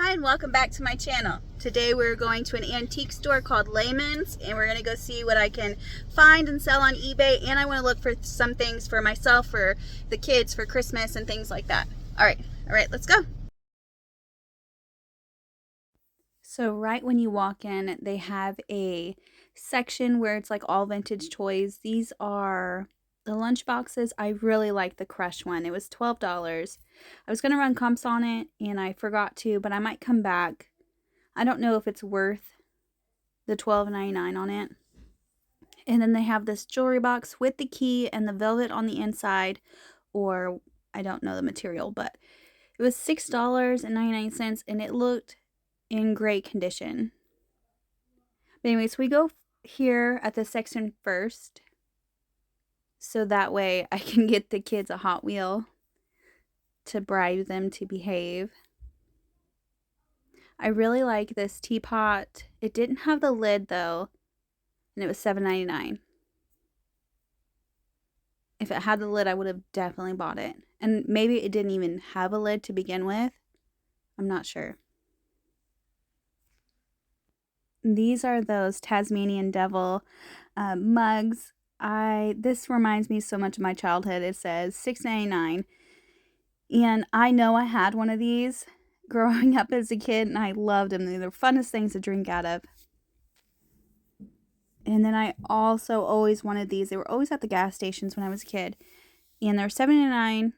Hi and welcome back to my channel. Today we're going to an antique store called Lehman's and we're going to go see what I can find and sell on eBay, and I want to look for some things for myself, for the kids, for Christmas and things like that. Alright, let's go. So right when you walk in, they have a section where it's like all vintage toys. These are the lunch boxes. I really like the Crush one. It was $12. I was going to run comps on it and I forgot to, but I might come back. I don't know if it's worth the $12.99 on it. And then they have this jewelry box with the key and the velvet on the inside, or I don't know the material, but it was $6.99 and it looked in great condition. But anyways, we go here at this section first, so that way I can get the kids a Hot Wheel to bribe them to behave. I really like this teapot. It didn't have the lid though, and it was $7.99. If it had the lid, I would have definitely bought it. And maybe it didn't even have a lid to begin with. I'm not sure. These are those Tasmanian Devil mugs. This reminds me so much of my childhood. It says $6.99. And I know I had one of these growing up as a kid, and I loved them. They're the funnest things to drink out of. And then I also always wanted these. They were always at the gas stations when I was a kid. And they're $7.99.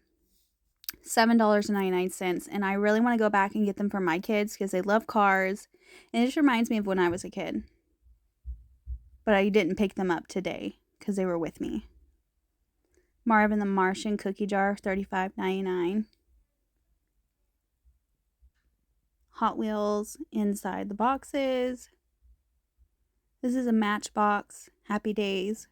$7.99, and I really want to go back and get them for my kids because they love cars, and it just reminds me of when I was a kid. But I didn't pick them up today because they were with me. Marvin the Martian cookie jar, $35.99. Hot Wheels inside the boxes. This is a Matchbox. Happy Days.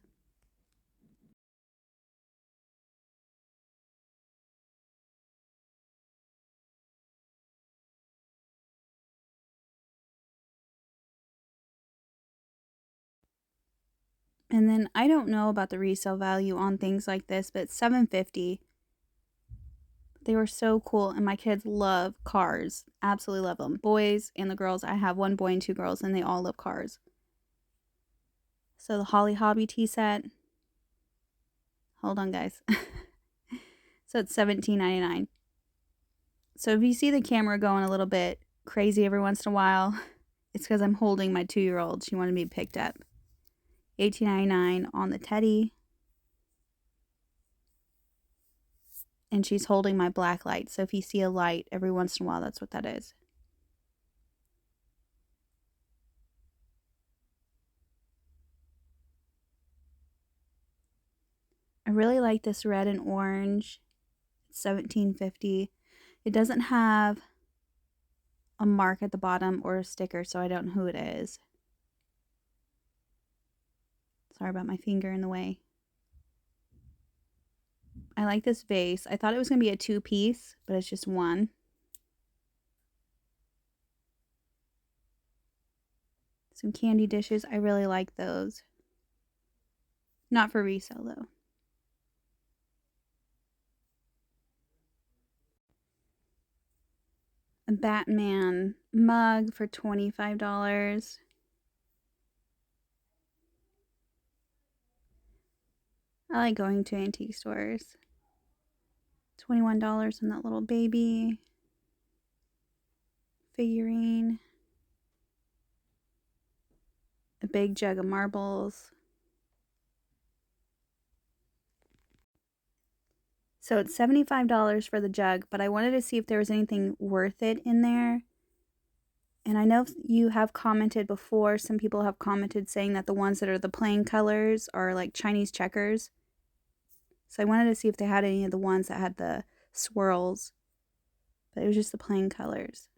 And then I don't know about the resale value on things like this, but it's $7.50. They were so cool, and my kids love cars. Absolutely love them. Boys and the girls. I have one boy and two girls, and they all love cars. So the Holly Hobby tea set. Hold on, guys. So it's $17.99. So if you see the camera going a little bit crazy every once in a while, it's because I'm holding my 2-year-old. She wanted to be picked up. $18.99 on the teddy. And she's holding my black light. So if you see a light every once in a while, that's what that is. I really like this red and orange. It's $17.50. It doesn't have a mark at the bottom or a sticker, so I don't know who it is. Sorry about my finger in the way. I like this vase. I thought it was going to be a 2-piece, but it's just one. Some candy dishes. I really like those. Not for resale, though. A Batman mug for $25. I like going to antique stores. $21 on that little baby figurine. A big jug of marbles. So it's $75 for the jug, but I wanted to see if there was anything worth it in there. And I know you have commented before, some people have commented saying that the ones that are the plain colors are like Chinese checkers. So I wanted to see if they had any of the ones that had the swirls, but it was just the plain colors.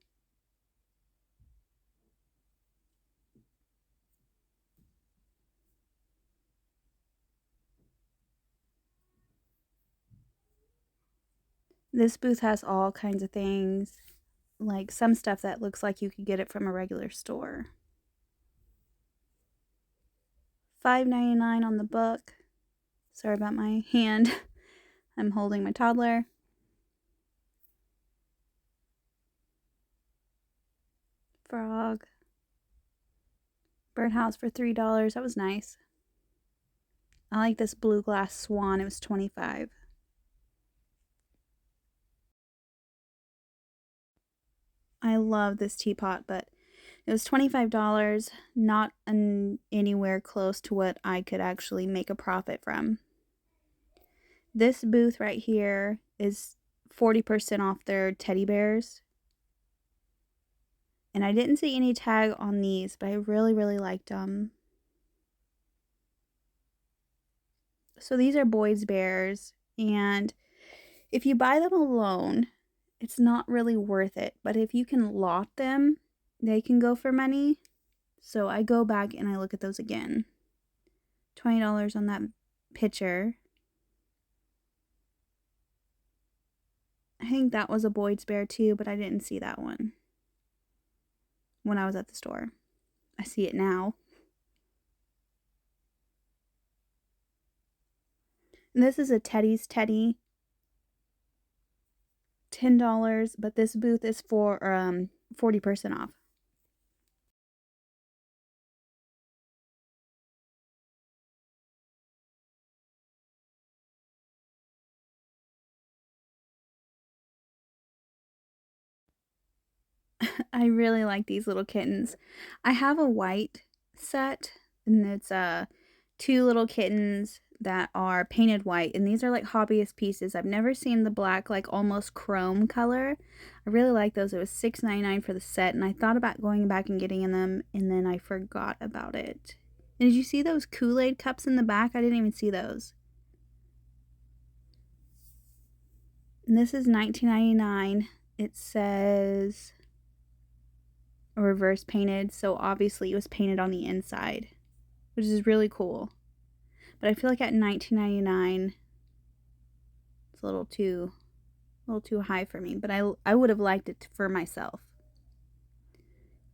This booth has all kinds of things, like some stuff that looks like you could get it from a regular store. $5.99 on the book. Sorry about my hand. I'm holding my toddler. frog. Birdhouse for $3. That was nice. I like this blue glass swan. It was $25. I love this teapot, but it was $25, not anywhere close to what I could actually make a profit from. This booth right here is 40% off their teddy bears. And I didn't see any tag on these, but I really, really liked them. So these are boys' bears, and if you buy them alone, it's not really worth it. But if you can lot them, they can go for money. So I go back and I look at those again. $20 on that picture. I think that was a boy's bear too, but I didn't see that one when I was at the store. I see it now. And this is a Teddy's Teddy. $10, but this booth is for 40% off. I really like these little kittens. I have a white set, and it's two little kittens that are painted white, and these are like hobbyist pieces. I've never seen the black, like almost chrome color. I really like those. It was $6.99 for the set, and I thought about going back and getting them, and then I forgot about it. And did you see those Kool-Aid cups in the back? I didn't even see those. And this is $19.99. It says reverse painted, so obviously it was painted on the inside, which is really cool. But I feel like at $19.99 it's a little too high for me, but I would have liked it for myself.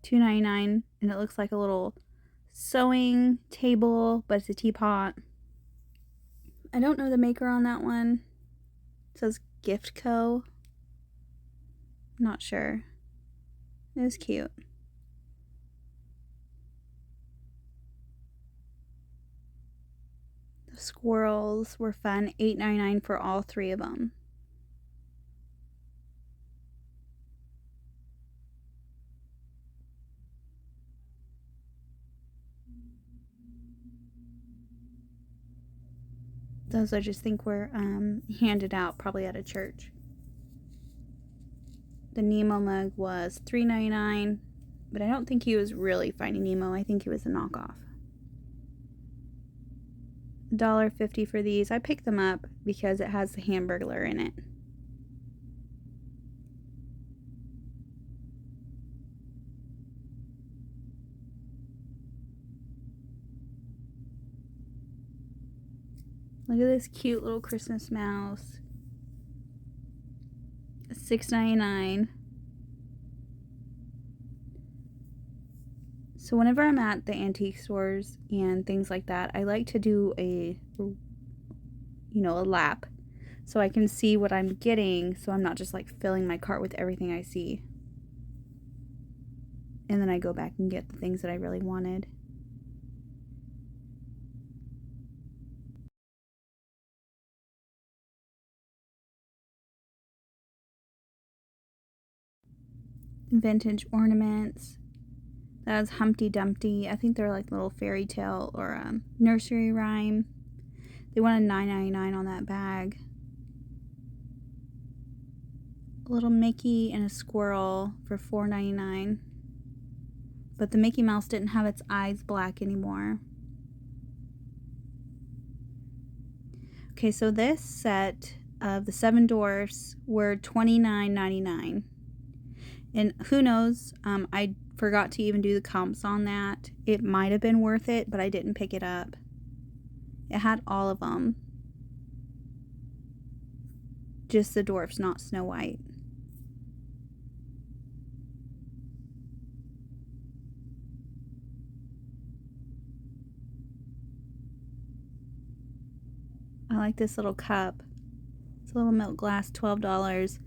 $2.99, and it looks like a little sewing table, but it's a teapot. I don't know the maker on that one. It says Gift Co. Not sure. It was cute. The squirrels were fun. $8.99 for all three of them. Those I just think were handed out probably at a church. The Nemo mug was $3.99, but I don't think he was really Finding Nemo. I think he was a knockoff. $1.50 for these. I picked them up because it has the Hamburglar in it. Look at this cute little Christmas mouse. $6.99. So whenever I'm at the antique stores and things like that, I like to do a lap so I can see what I'm getting, so I'm not just like filling my cart with everything I see. And then I go back and get the things that I really wanted. Vintage ornaments. That was Humpty Dumpty. I think they're like little fairy tale or nursery rhyme. They wanted $9.99 on that bag. A little Mickey and a squirrel for $4.99. But the Mickey Mouse didn't have its eyes black anymore. Okay, so this set of the Seven Dwarfs were $29.99. And who knows, I forgot to even do the comps on that. It might have been worth it, but I didn't pick it up. It had all of them. Just the dwarfs, not Snow White. I like this little cup. It's a little milk glass, $12.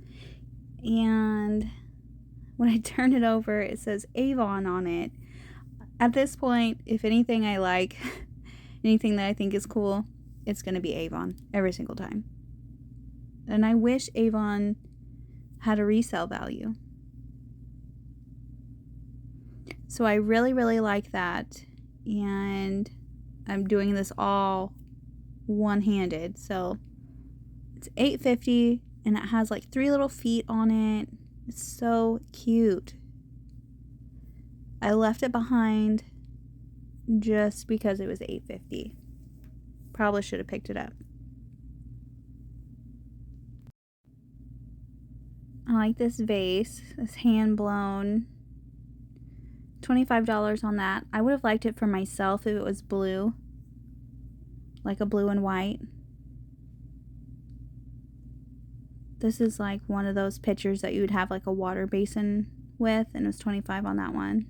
And when I turn it over, it says Avon on it. At this point, if anything I like, anything that I think is cool, it's going to be Avon every single time. And I wish Avon had a resale value. So I really, really like that. And I'm doing this all one-handed. So it's $8.50 and it has like 3 little feet on it. It's so cute. I left it behind just because it was $8.50. Probably should have picked it up. I like this vase, this hand blown. $25 on that. I would have liked it for myself if it was blue, like a blue and white. This is like one of those pictures that you would have like a water basin with, and it was $25 on that one.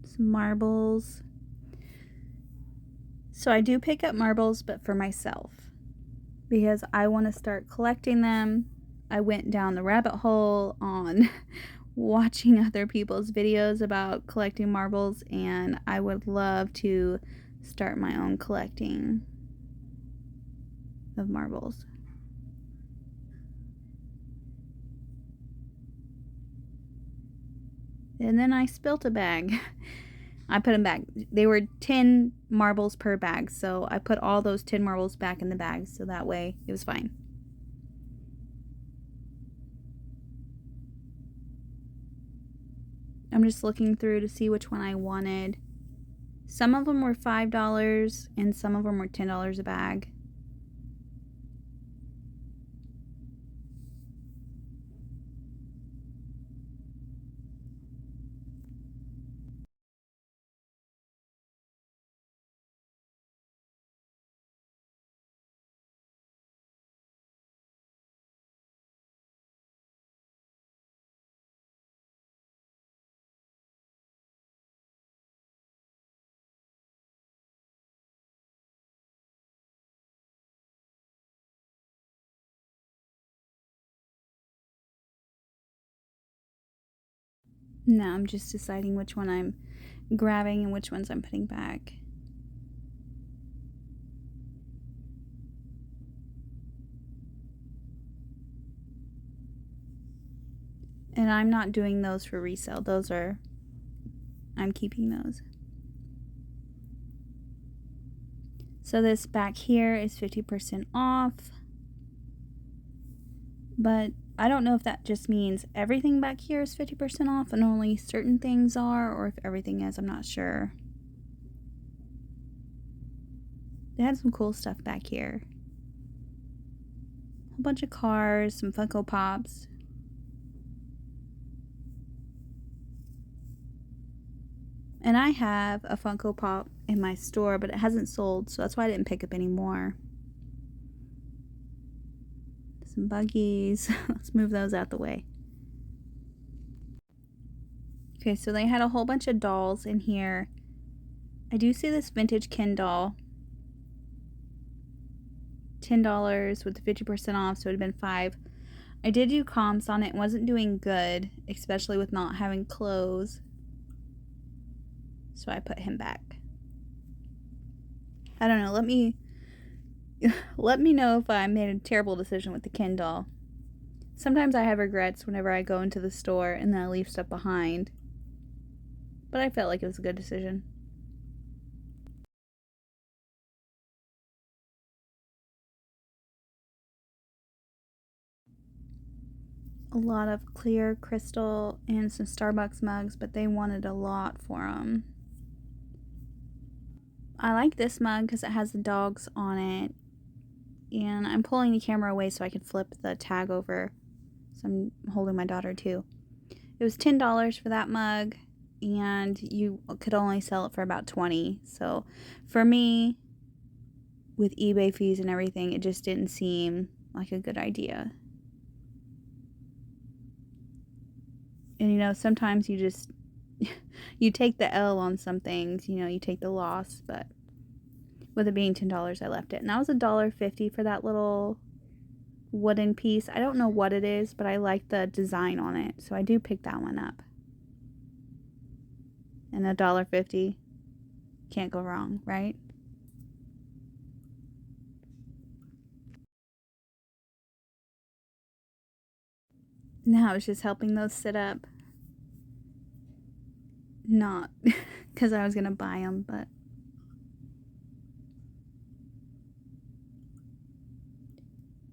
Some marbles. So I do pick up marbles, but for myself, because I want to start collecting them. I went down the rabbit hole on watching other people's videos about collecting marbles, and I would love to start my own collecting of marbles. And then I spilt a bag. I put them back. They were 10 marbles per bag, so I put all those 10 marbles back in the bag, so that way it was fine. I'm just looking through to see which one I wanted. Some of them were $5 and some of them were $10 a bag. Now I'm just deciding which one I'm grabbing and which ones I'm putting back. And I'm not doing those for resale. I'm keeping those. So this back here is 50% off. But I don't know if that just means everything back here is 50% off and only certain things are, or if everything is. I'm not sure. They had some cool stuff back here. A bunch of cars, some Funko Pops. And I have a Funko Pop in my store, but it hasn't sold, so that's why I didn't pick up any more. Some buggies. Let's move those out the way. Okay, so they had a whole bunch of dolls in here. I do see this vintage Ken doll. $10 with 50% off, so it would have been $5. I did do comps on it. It wasn't doing good, especially with not having clothes. So I put him back. I don't know. Let me know if I made a terrible decision with the Ken doll. Sometimes I have regrets whenever I go into the store and then I leave stuff behind. But I felt like it was a good decision. A lot of clear crystal and some Starbucks mugs, but they wanted a lot for them. I like this mug because it has the dogs on it. And I'm pulling the camera away so I can flip the tag over. So I'm holding my daughter too. It was $10 for that mug, and you could only sell it for about $20. So for me, with eBay fees and everything, it just didn't seem like a good idea. And you know, sometimes you just you take the L on some things, you know, you take the loss, but With it being $10, I left it. And that was $1.50 for that little wooden piece. I don't know what it is, but I like the design on it. So I do pick that one up. And $1.50. Can't go wrong, right? Now it's just helping those sit up. Not because I was going to buy them, but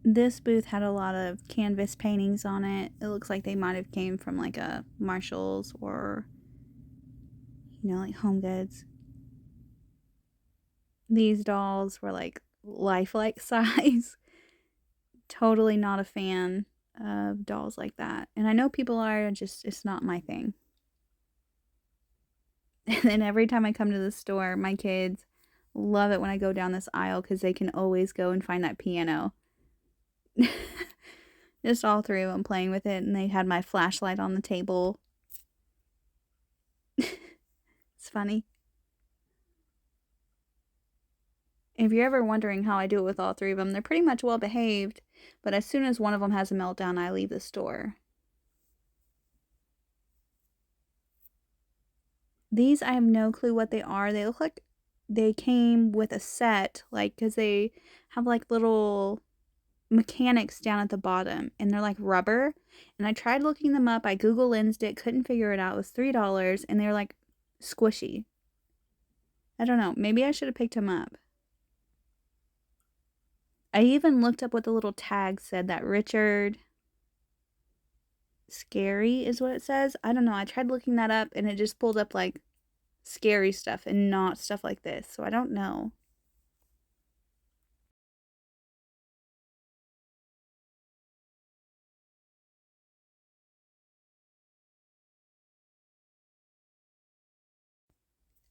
this booth had a lot of canvas paintings on it. It looks like they might have came from like a Marshall's or, like Home Goods. These dolls were like lifelike size. Totally not a fan of dolls like that. And I know people are, just it's not my thing. And then every time I come to the store, my kids love it when I go down this aisle because they can always go and find that piano. Just all three of them playing with it, and they had my flashlight on the table. It's funny. If you're ever wondering how I do it with all three of them, they're pretty much well behaved, but as soon as one of them has a meltdown, I leave the store. These, I have no clue what they are. They look like they came with a set, like, because they have like little mechanics down at the bottom, and they're like rubber. And I tried looking them up. I Google lensed it, couldn't figure it out. It was $3, and they're like squishy. I don't know. Maybe I should have picked them up. I even looked up what the little tag said, that Richard Scary is what it says. I don't know. I tried looking that up, and it just pulled up like scary stuff and not stuff like this. So I don't know.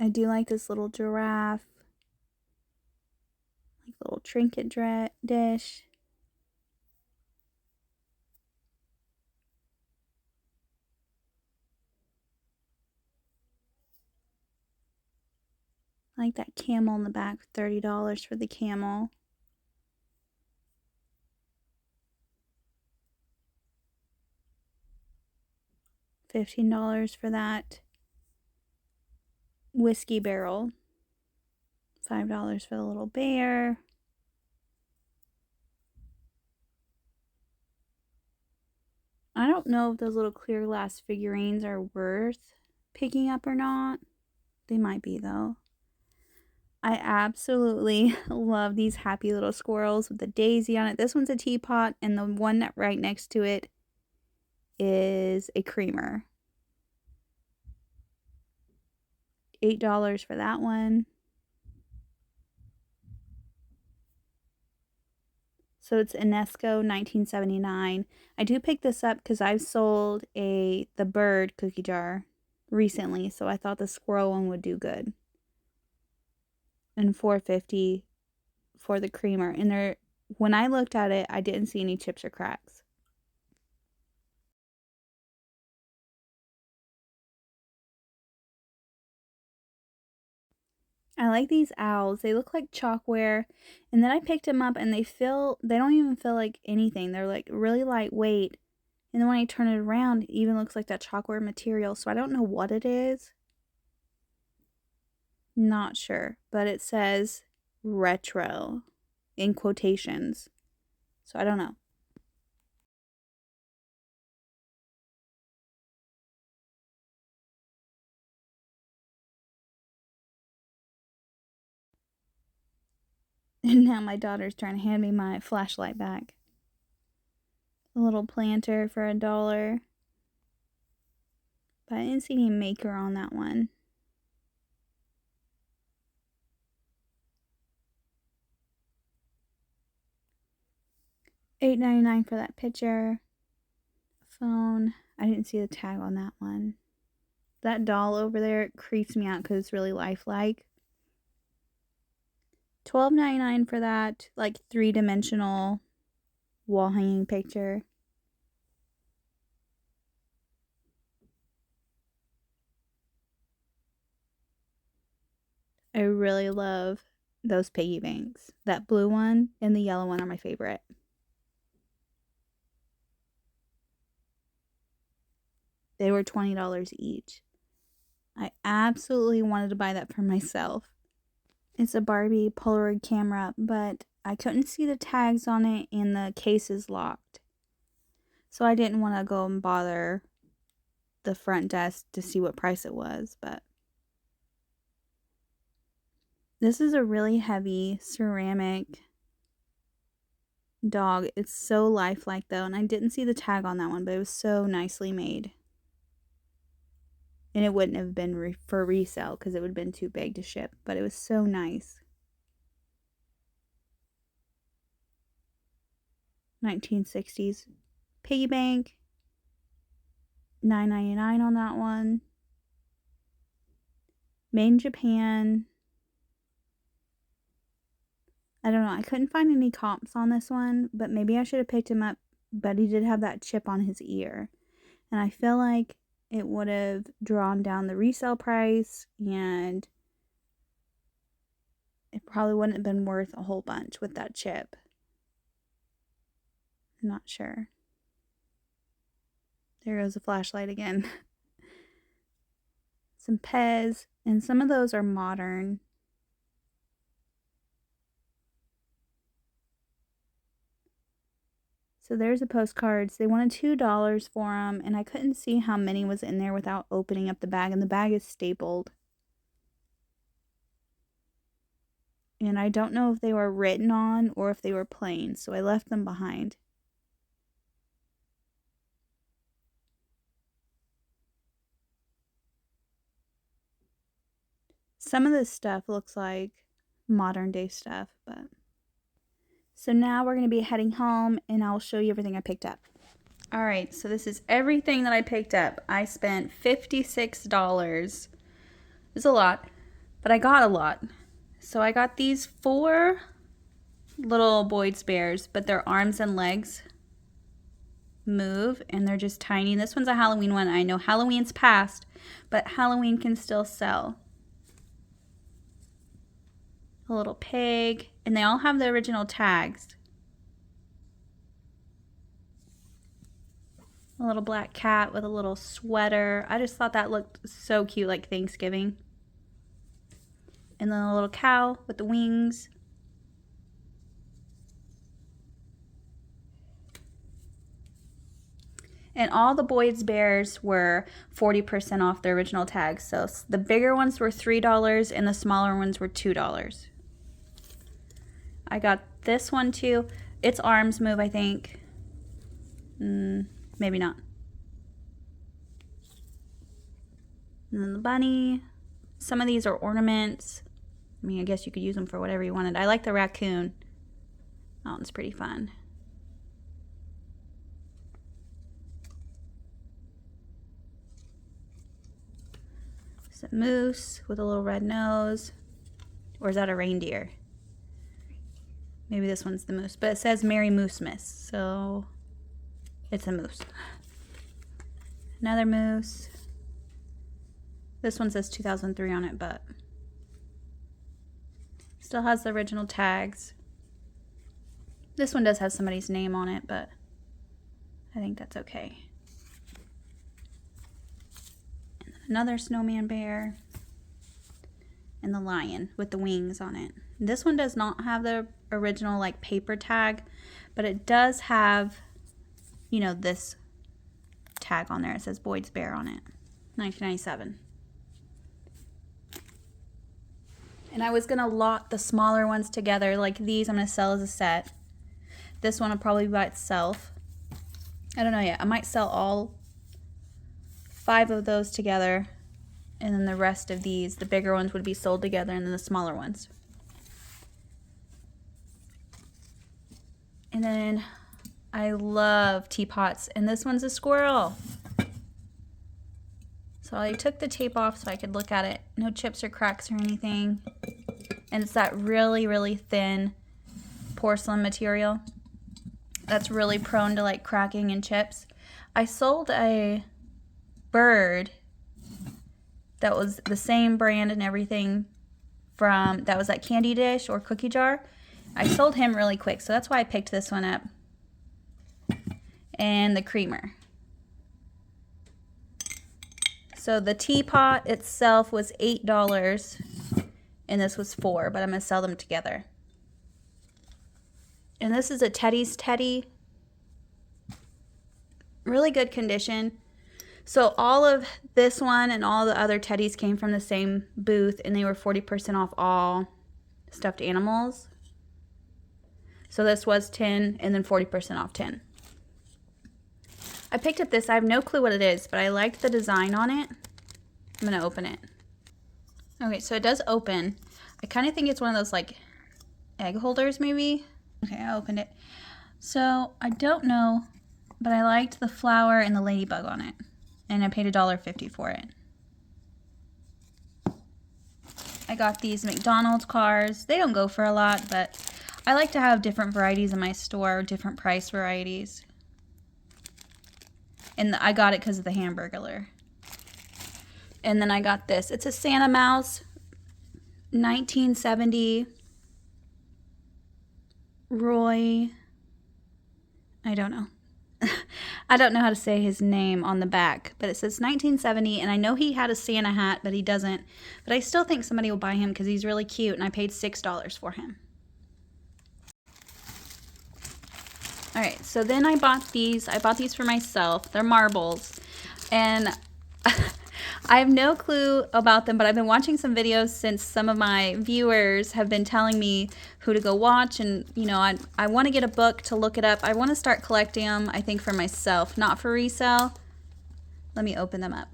I do like this little giraffe, like little trinket dish. I like that camel in the back, $30 for the camel. $15 for that whiskey barrel. $5 for the little bear. I don't know if those little clear glass figurines are worth picking up or not. They might be, though. I absolutely love these happy little squirrels with the daisy on it. This one's a teapot, and the one right next to it is a creamer. $8 for that one. So it's Enesco 1979. I do pick this up because I've sold the bird cookie jar recently, so I thought the squirrel one would do good. And $4.50 for the creamer. And when I looked at it, I didn't see any chips or cracks. I like these owls. They look like chalkware. And then I picked them up and they don't even feel like anything. They're like really lightweight. And then when I turn it around, it even looks like that chalkware material. So I don't know what it is. Not sure. But it says retro in quotations. So I don't know. And now my daughter's trying to hand me my flashlight back. A little planter for $1. But I didn't see any maker on that one. $8.99 for that picture. Phone. I didn't see the tag on that one. That doll over there creeps me out because it's really lifelike. $12.99 for that like 3-dimensional wall hanging picture. I really love those piggy banks. That blue one and the yellow one are my favorite. They were $20 each. I absolutely wanted to buy that for myself. It's a Barbie Polaroid camera, but I couldn't see the tags on it and the case is locked. So I didn't want to go and bother the front desk to see what price it was, but this is a really heavy ceramic dog. It's so lifelike though, and I didn't see the tag on that one, but it was so nicely made. And it wouldn't have been for resale because it would have been too big to ship, but it was so nice. 1960s piggy bank. $9.99 on that one. Made in Japan. I don't know. I couldn't find any comps on this one, but maybe I should have picked him up. But he did have that chip on his ear. And I feel like it would have drawn down the resale price, and it probably wouldn't have been worth a whole bunch with that chip. I'm not sure. There goes the flashlight again. Some Pez, and some of those are modern. So there's the postcards. They wanted $2 for them, and I couldn't see how many was in there without opening up the bag, and the bag is stapled. And I don't know if they were written on or if they were plain, so I left them behind. Some of this stuff looks like modern day stuff, but... So now we're going to be heading home, and I'll show you everything I picked up. Alright, so this is everything that I picked up. I spent $56. It's a lot, but I got a lot. So I got these 4 little Boyd's Bears, but their arms and legs move, and they're just tiny. This one's a Halloween one. I know Halloween's past, but Halloween can still sell. A little pig, and they all have the original tags. A little black cat with a little sweater. I just thought that looked so cute, like Thanksgiving. And then a little cow with the wings. And all the Boyd's Bears were 40% off their original tags. So the bigger ones were $3 and the smaller ones were $2. I got this one too. Its arms move, I think. Maybe not. And then the bunny. Some of these are ornaments. I mean, I guess you could use them for whatever you wanted. I like the raccoon. That one's pretty fun. It's a moose with a little red nose. Or is that a reindeer? Maybe this one's the moose. But it says Merry Moosemas, so it's a moose. Another moose. This one says 2003 on it, but still has the original tags. This one does have somebody's name on it, but I think that's okay. And then another snowman bear. And the lion with the wings on it. This one does not have the original like paper tag, but it does have, you know, this tag on there. It says Boyd's Bear on it. 1997. And I was going to lot the smaller ones together. Like these I'm going to sell as a set. This one will probably be by itself. I don't know yet. I might sell all 5 of those together. And then the rest of these, the bigger ones, would be sold together, and then the smaller ones. And then I love teapots, and this one's a squirrel. So I took the tape off so I could look at it. No chips or cracks or anything. And it's that really, really thin porcelain material that's really prone to like cracking and chips. I sold a bird that was the same brand and everything from, that was that candy dish or cookie jar. I sold him really quick, so that's why I picked this one up. And the creamer. So the teapot itself was $8 and this was $4, but I'm gonna sell them together. And this is a Teddy's Teddy. Really good condition. So all of this one and all the other Teddies came from the same booth, and they were 40% off all stuffed animals. So this was 10 and then 40% off 10. I picked up this. I have no clue what it is, but I liked the design on it. I'm going to open it. Okay, so it does open. I kind of think it's one of those like egg holders maybe. Okay, I opened it. So I don't know, but I liked the flower and the ladybug on it. And I paid $1.50 for it. I got these McDonald's cars. They don't go for a lot, but I like to have different varieties in my store, different price varieties. And I got it because of the Hamburglar. And then I got this. It's a Santa Mouse, 1970. Roy, I don't know. I don't know how to say his name on the back, but it says 1970, and I know he had a Santa hat, but he doesn't. But I still think somebody will buy him because he's really cute, and I paid $6 for him. All right, so then I bought these. I bought these for myself. They're marbles, and I have no clue about them, but I've been watching some videos since some of my viewers have been telling me who to go watch, and you know, I want to get a book to look it up. I want to start collecting them, I think for myself, not for resale. Let me open them up.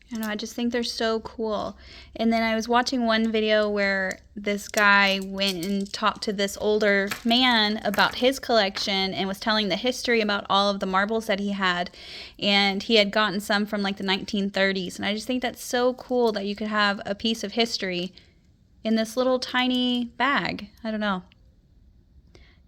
I don't know, I just think they're so cool. And then I was watching one video where this guy went and talked to this older man about his collection and was telling the history about all of the marbles that he had. And he had gotten some from like the 1930s. And I just think that's so cool that you could have a piece of history in this little tiny bag. I don't know.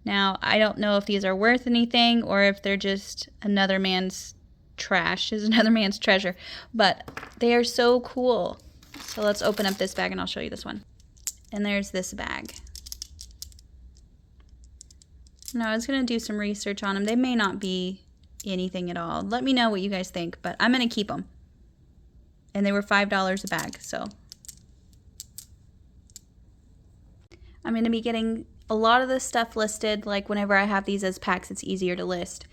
Now, I don't know if these are worth anything or if they're just another man's trash, is another man's treasure, but they are so cool. So let's open up this bag and I'll show you this one. And there's this bag. Now I was gonna do some research on them. They may not be anything at all. Let me know what you guys think, but I'm gonna keep them. And they were $5 a bag, so I'm gonna be getting a lot of this stuff listed. Like whenever I have these as packs, it's easier to list.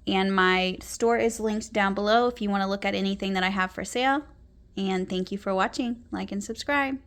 And my store is linked down below if you want to look at anything that I have for sale. And thank you for watching. Like and subscribe.